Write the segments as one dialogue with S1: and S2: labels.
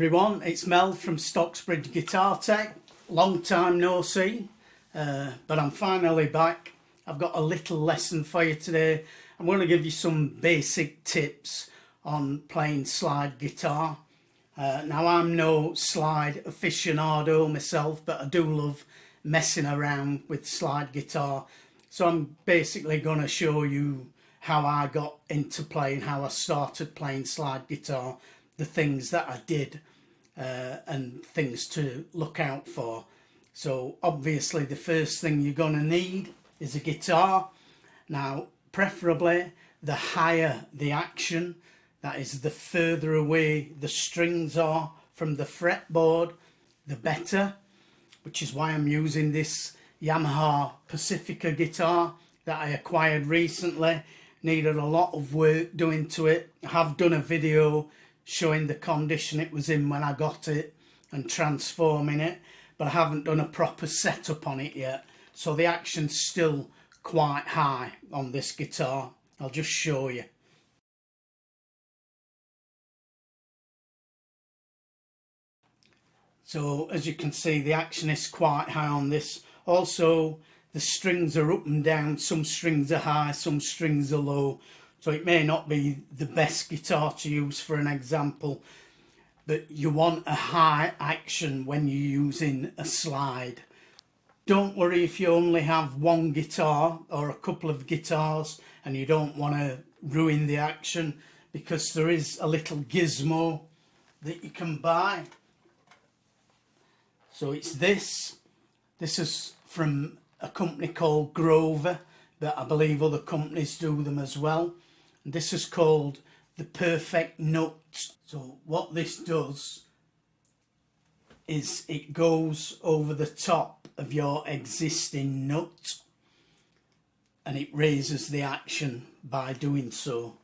S1: everyone, it's Mel from Stocksbridge Guitar Tech. Long time no see, but I'm finally back. I've got a little lesson for you today. I'm going to give you some basic tips on playing slide guitar. Now I'm no slide aficionado myself, but I do love messing around with slide guitar. So I'm basically going to show you how I got into playing, how I started playing slide guitar, the things that I did and things to look out for. So obviously the first thing you're going to need is a guitar. Now preferably the higher the action, that is the further away the strings are from the fretboard, the better, which is why I'm using this Yamaha Pacifica guitar that I acquired recently. Needed a lot of work doing to it. I have done a video showing the condition it was in when I got it and transforming it, but I haven't done a proper setup on it yet, so the action's still quite high on this guitar. I'll just show you. So as you can see, the action is quite high on this. Also the strings are up and down, some strings are high, some strings are low, so it may not be the best guitar to use for an example, but you want a high action when you're using a slide. Don't worry if you only have one guitar or a couple of guitars and you don't want to ruin the action, because there is a little gizmo that you can buy. So it's this is from a company called Grover, but I believe other companies do them as well. And this is called the Perfect Nut. So what this does is it goes over the top of your existing nut and it raises the action by doing so.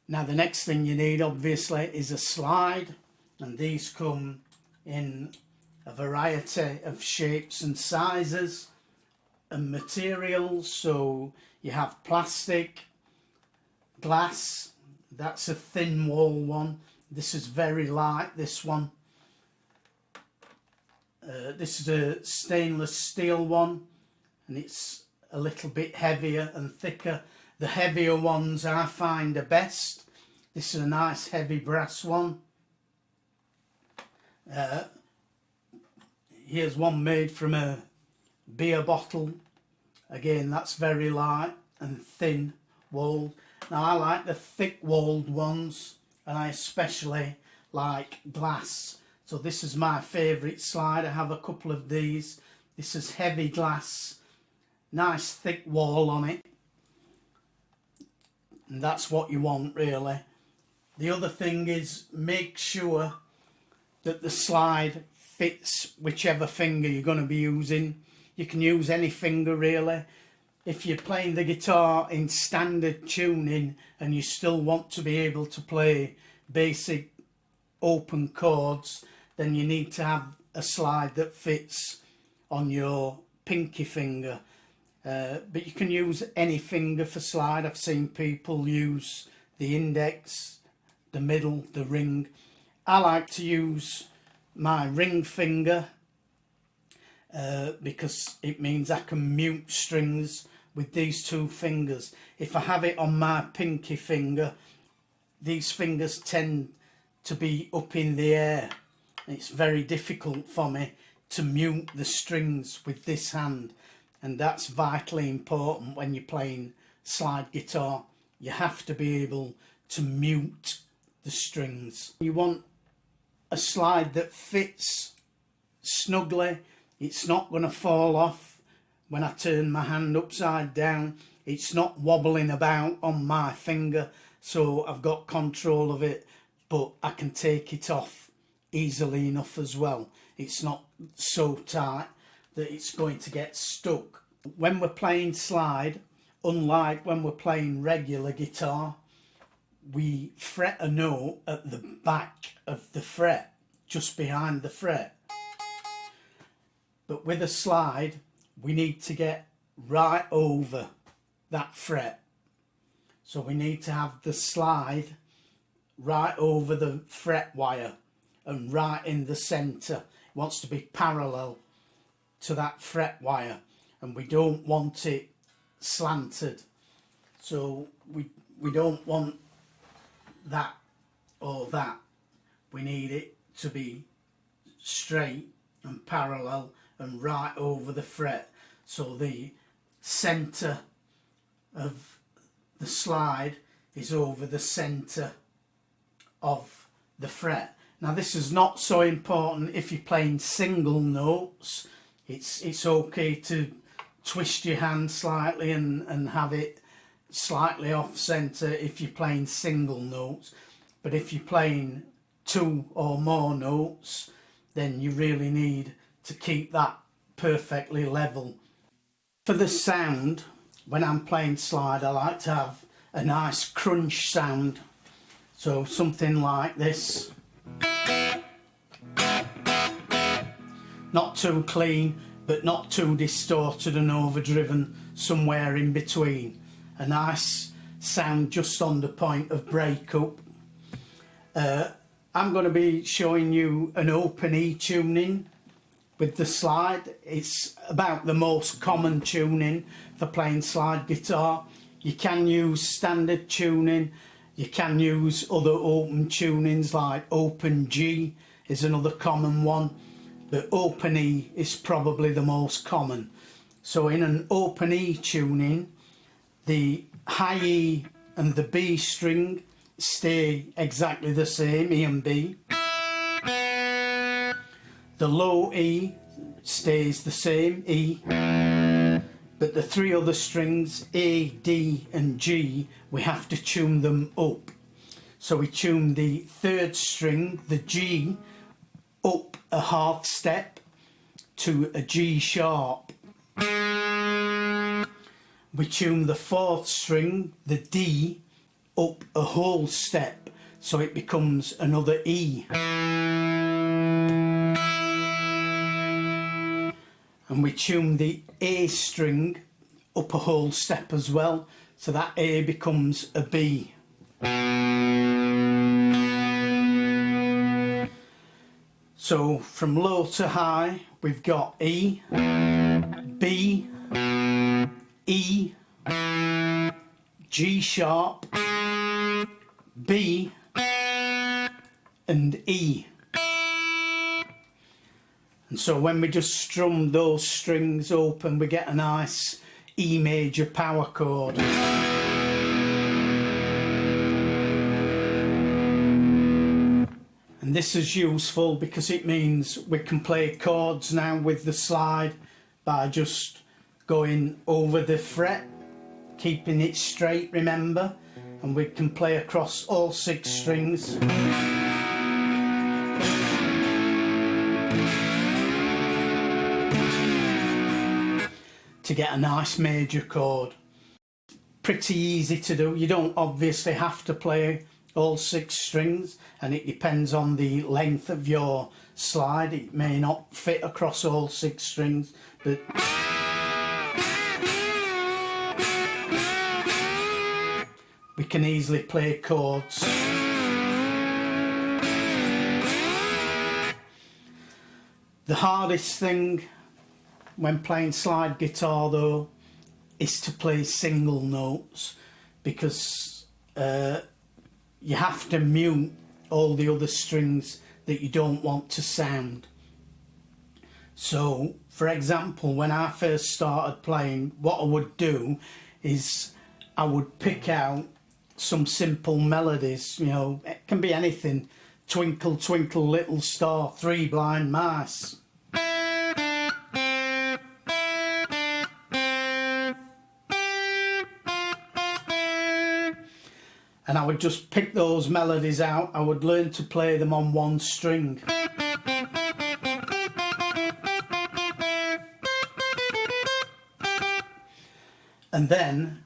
S1: Now the next thing you need obviously is a slide, and these come in a variety of shapes and sizes and materials. So you have plastic, glass, that's a thin wall one, this is very light, this one. This is a stainless steel one, and it's a little bit heavier and thicker. The heavier ones I find are best. This is a nice heavy brass one. Here's one made from a beer bottle. Again, that's very light and thin walled. Now I like the thick walled ones, and I especially like glass. So this is my favourite slide. I have a couple of these. This is heavy glass, nice thick wall on it, and that's what you want really. The other thing is, make sure that the slide fits whichever finger you're going to be using. You can use any finger really. If you're playing the guitar in standard tuning and you still want to be able to play basic open chords, then you need to have a slide that fits on your pinky finger. But you can use any finger for slide. I've seen people use the index, the middle, the ring. I like to use my ring finger because it means I can mute strings with these two fingers. If I have it on my pinky finger, these fingers tend to be up in the air. It's very difficult for me to mute the strings with this hand, and that's vitally important when you're playing slide guitar. You have to be able to mute the strings. You want a slide that fits snugly. It's not going to fall off when I turn my hand upside down. It's not wobbling about on my finger, so I've got control of it, but I can take it off easily enough as well. It's not so tight that it's going to get stuck. When we're playing slide, unlike when we're playing regular guitar, we fret a note at the back of the fret, just behind the fret. But with a slide, we need to get right over that fret. So we need to have the slide right over the fret wire, and right in the centre. It wants to be parallel to that fret wire, and we don't want it slanted. So we don't want that or that. We need it to be straight and parallel and right over the fret, so the centre of the slide is over the centre of the fret. Now this is not so important if you're playing single notes. It's okay to twist your hand slightly and have it slightly off centre if you're playing single notes, but if you're playing 2 or more notes, then you really need to keep that perfectly level. For the sound, when I'm playing slide, I like to have a nice crunch sound, so something like this. Not too clean, but not too distorted and overdriven, somewhere in between. A nice sound just on the point of breakup. I'm going to be showing you an open E tuning with the slide. It's about the most common tuning for playing slide guitar. You can use standard tuning, you can use other open tunings like open G is another common one, but open E is probably the most common. So in an open E tuning, the high E and the B string stay exactly the same, E and B. The low E stays the same, E. But the 3 other strings, A, D and G, we have to tune them up. So we tune the 3rd string, the G, up a half step to a G sharp. We tune the 4th string, the D, up a whole step, so it becomes another E. And we tune the A string up a whole step as well, so that A becomes a B. So from low to high, we've got E, B, E, G sharp, B and E. And so when we just strum those strings open, we get a nice E major power chord. And this is useful because it means we can play chords now with the slide by just going over the fret, keeping it straight, remember, and we can play across all 6 strings. To get a nice major chord. Pretty easy to do. You don't obviously have to play all 6 strings, and it depends on the length of your slide. It may not fit across all 6 strings, but we can easily play chords. The hardest thing when playing slide guitar though is to play single notes, because you have to mute all the other strings that you don't want to sound. So for example, when I first started playing, what I would do is I would pick out some simple melodies, you know, it can be anything. Twinkle twinkle little star, 3 blind mice. And I would just pick those melodies out. I would learn to play them on 1 string. And then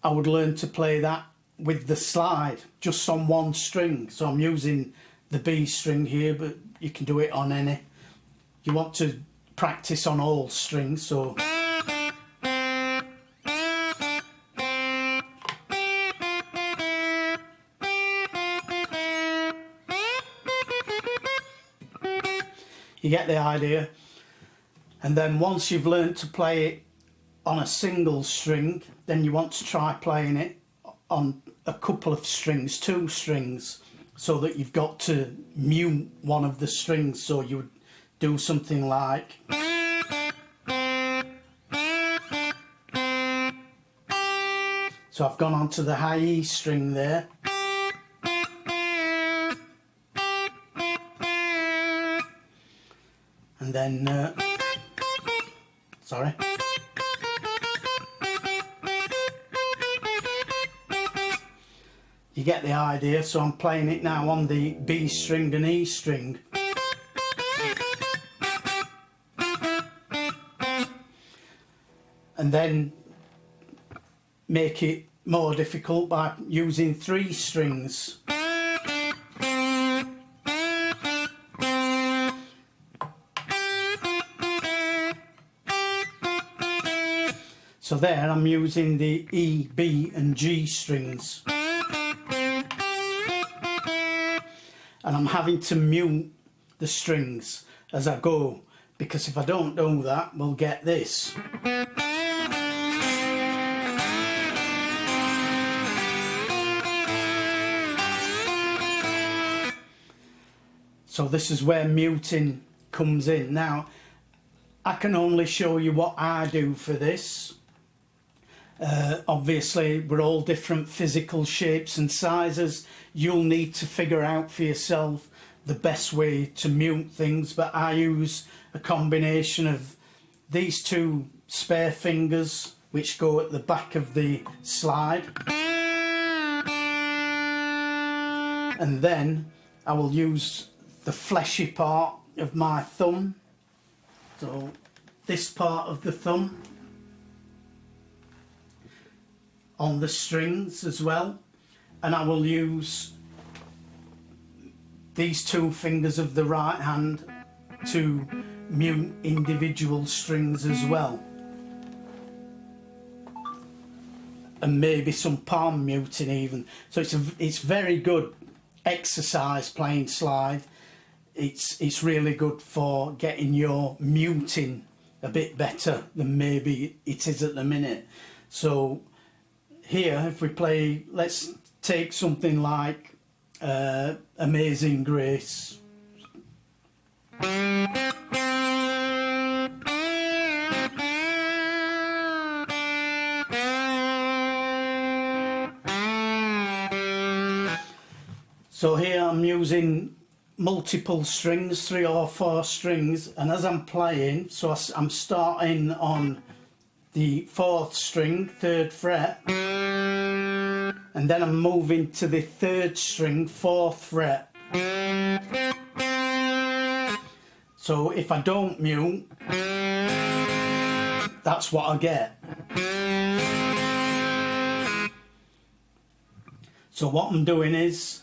S1: I would learn to play that with the slide, just on 1 string. So I'm using the B string here, but you can do it on any. You want to practice on all strings, so You get the idea. And then once you've learned to play it on a single string, then you want to try playing it on a couple of strings, 2 strings, so that you've got to mute one of the strings. So you would do something like, so I've gone on to the high E string there, and then sorry, you get the idea. So I'm playing it now on the B string and E string. And then make it more difficult by using 3 strings. So there I'm using the E, B and G strings. And I'm having to mute the strings as I go, because if I don't do that, we'll get this. So this is where muting comes in. Now, I can only show you what I do for this. Obviously, we're all different physical shapes and sizes. You'll need to figure out for yourself the best way to mute things, but I use a combination of these 2 spare fingers which go at the back of the slide, and then I will use the fleshy part of my thumb, so this part of the thumb, on the strings as well, and I will use these 2 fingers of the right hand to mute individual strings as well, and maybe some palm muting even. So it's very good exercise playing slide. It's really good for getting your muting a bit better than maybe it is at the minute. So here, if we play, let's take something like Amazing Grace. So here I'm using multiple strings, 3 or 4 strings, and as I'm playing, so I'm starting on the 4th string, 3rd fret, and then I'm moving to the 3rd string, 4th fret. So if I don't mute, that's what I get. So what I'm doing is,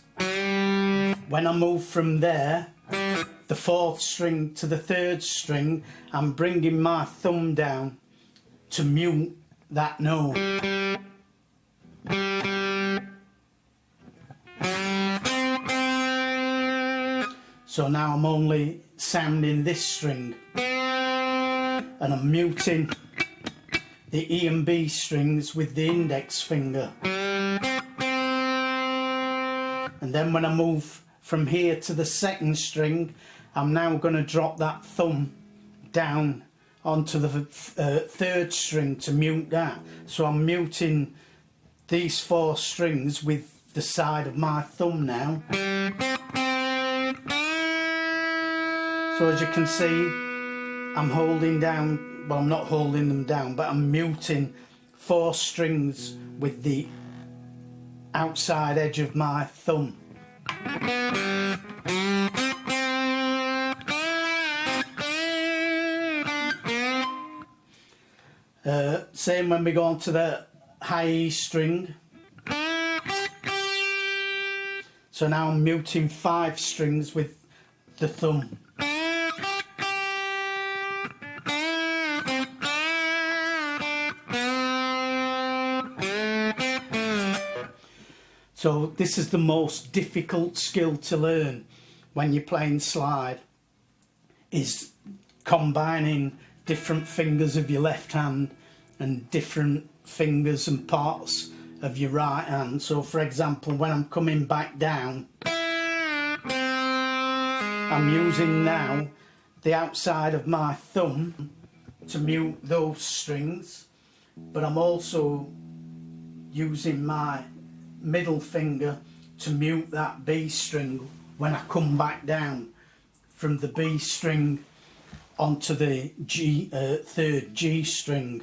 S1: when I move from there, the 4th string to the 3rd string, I'm bringing my thumb down to mute that note. So now I'm only sounding this string, and I'm muting the E and B strings with the index finger. And then when I move from here to the 2nd string, I'm now going to drop that thumb down onto the 3rd string to mute that. So I'm muting these 4 strings with the side of my thumb now. So as you can see, I'm holding down, well, I'm not holding them down, but I'm muting 4 strings with the outside edge of my thumb. Same when we go on to the high E string. So now I'm muting 5 strings with the thumb. So this is the most difficult skill to learn when you're playing slide. is combining different fingers of your left hand and different fingers and parts of your right hand. So for example, when I'm coming back down, I'm using now the outside of my thumb to mute those strings, but I'm also using my middle finger to mute that B string when I come back down from the B string onto the third G string.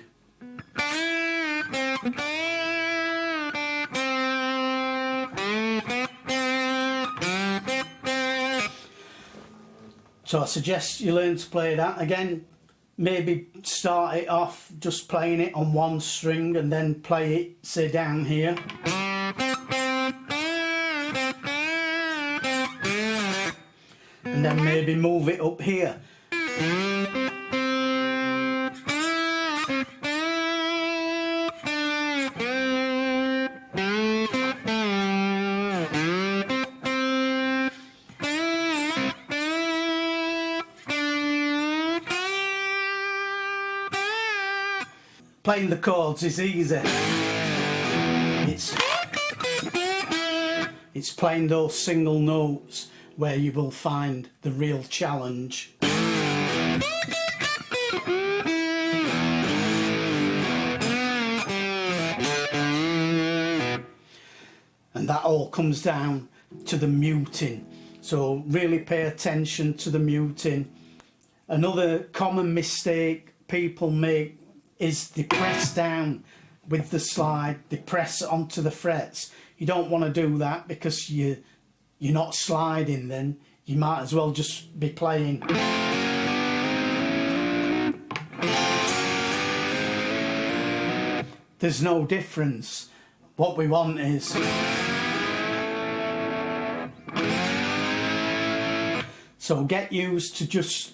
S1: So I suggest you learn to play that. Again, maybe start it off just playing it on one string and then play it, say, down here. And then maybe move it up here. Playing the chords is easy. It's playing those single notes where you will find the real challenge. And that all comes down to the muting. So really pay attention to the muting. Another common mistake people make is they press down with the slide, they press onto the frets. You don't want to do that because you're not sliding then. You might as well just be playing. There's no difference. What we want is so get used to just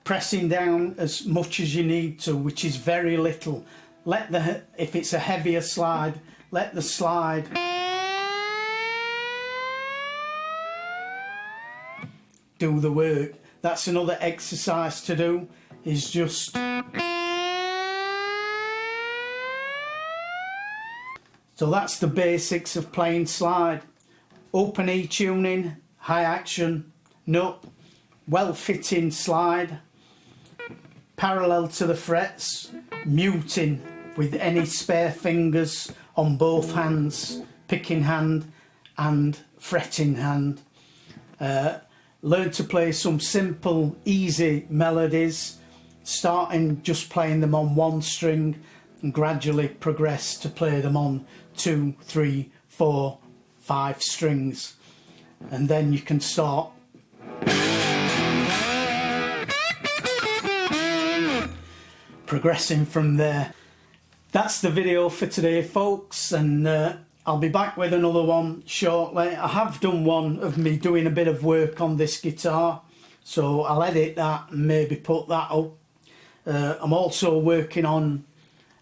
S1: pressing down as much as you need to, which is very little. If it's a heavier slide, let the slide do the work. That's another exercise to do, is just so that's the basics of playing slide. Open E tuning, high action, nut, well fitting slide, parallel to the frets, muting with any spare fingers on both hands, picking hand and fretting hand. Learn to play some simple, easy melodies, starting just playing them on one string and gradually progress to play them on 2, 3, 4, 5 strings. And then you can start progressing from there. That's the video for today, folks, and I'll be back with another one shortly. I have done one of me doing a bit of work on this guitar, so I'll edit that and maybe put that up. I'm also working on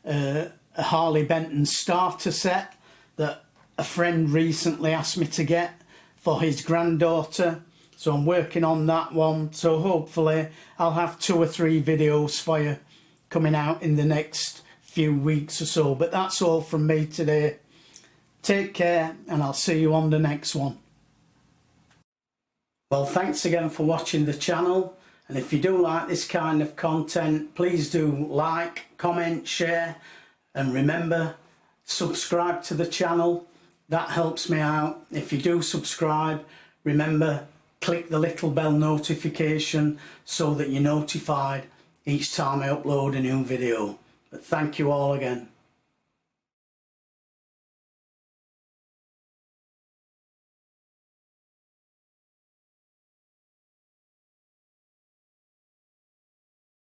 S1: a Harley Benton starter set that a friend recently asked me to get for his granddaughter, so I'm working on that one. So hopefully I'll have 2 or 3 videos for you coming out in the next few weeks or so. But that's all from me today. Take care, and I'll see you on the next one. Well, thanks again for watching the channel, and if you do like this kind of content, please do like, comment, share, and remember, subscribe to the channel. That helps me out. If you do subscribe, remember, click the little bell notification so that you're notified each time I upload a new video. But thank you all again.